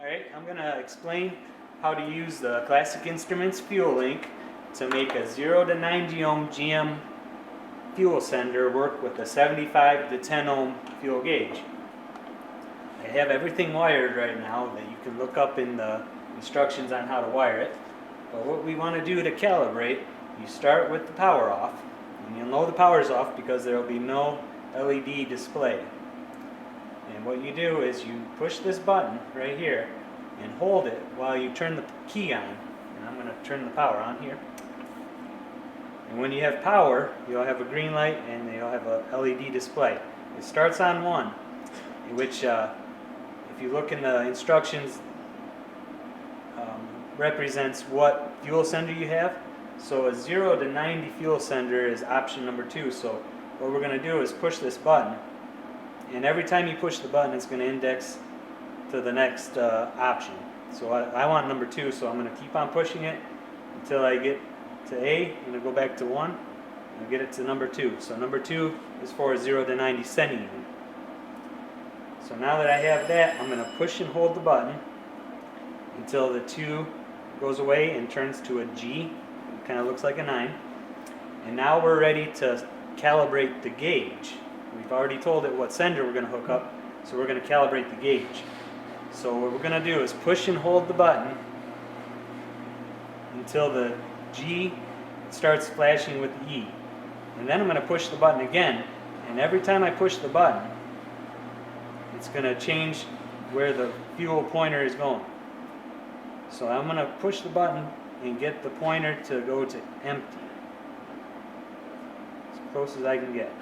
Alright, I'm going to explain how to use the Classic Instruments fuel link to make a 0 to 90 ohm GM fuel sender work with a 75 to 10 ohm fuel gauge. I have everything wired right now that you can look up in the instructions on how to wire it. But what we want to do to calibrate, you start with the power off. And you'll know the power's off because there will be no LED display. And what you do is you push this button right here and hold it while you turn the key on. And I'm going to turn the power on here. And when you have power, you'll have a green light and you'll have a LED display. It starts on 1, which if you look in the instructions, represents what fuel sender you have. So a 0 to 90 fuel sender is option number 2. So what we're going to do is push this button, and every time you push the button it's going to index to the next option. So I want number 2, so I'm going to keep on pushing it until I get to A. I'm going to go back to 1 and get it to number 2. So number 2 is for a 0 to 90 sending unit. So now that I have that, I'm going to push and hold the button until the 2 goes away and turns to a G. It kind of looks like a 9. And now we're ready to calibrate the gauge. We've already told it what sender we're going to hook up, so we're going to calibrate the gauge. So what we're going to do is push and hold the button until the G starts flashing with the E. And then I'm going to push the button again, and every time I push the button, it's going to change where the fuel pointer is going. So I'm going to push the button and get the pointer to go to empty, as close as I can get.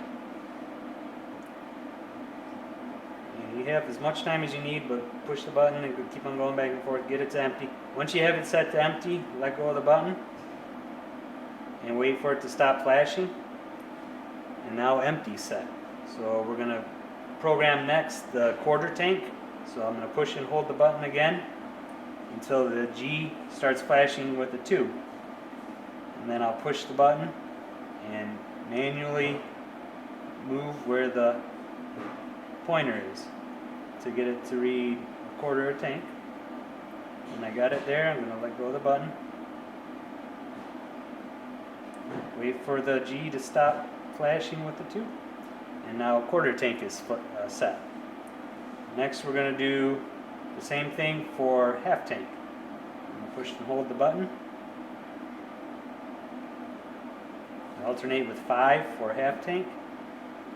And you have as much time as you need, but push the button and keep on going back and forth, get it to empty. Once you have it set to empty, let go of the button and wait for it to stop flashing. And now empty set. So we're going to program next the quarter tank. So I'm going to push and hold the button again until the G starts flashing with a 2. And then I'll push the button and manually move where the pointer is to get it to read a quarter of a tank. When I got it there, I'm going to let go of the button. Wait for the G to stop flashing with the 2. And now a quarter tank is set. Next we're going to do the same thing for half tank. I'm going to push and hold the button. Alternate with 5 for half tank.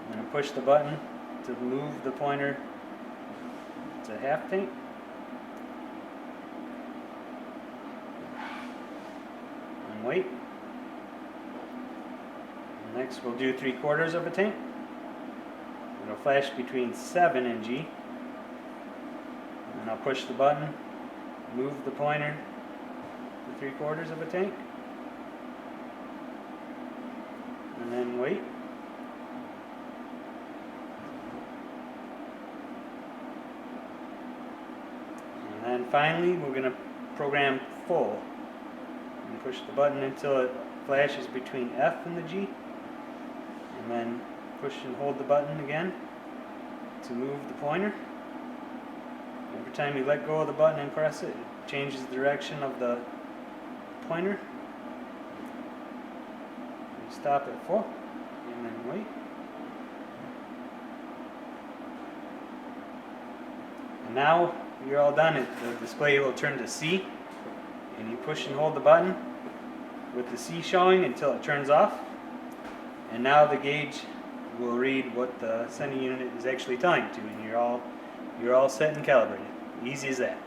I'm going to push the button to move the pointer to half tank. And wait. Next we'll do 3/4 of a tank. It'll flash between 7 and G. And I'll push the button, move the pointer to 3/4 of a tank, and then wait. And then finally we're going to program full. And push the button until it flashes between F and the G, and then push and hold the button again to move the pointer. Every time you let go of the button and press it, it changes the direction of the pointer. You stop at full and then wait. And now you're all done. The display will turn to C, and you push and hold the button with the C showing until it turns off. And now the gauge will read what the sending unit is actually telling you to, and you're all set and calibrated. Easy as that.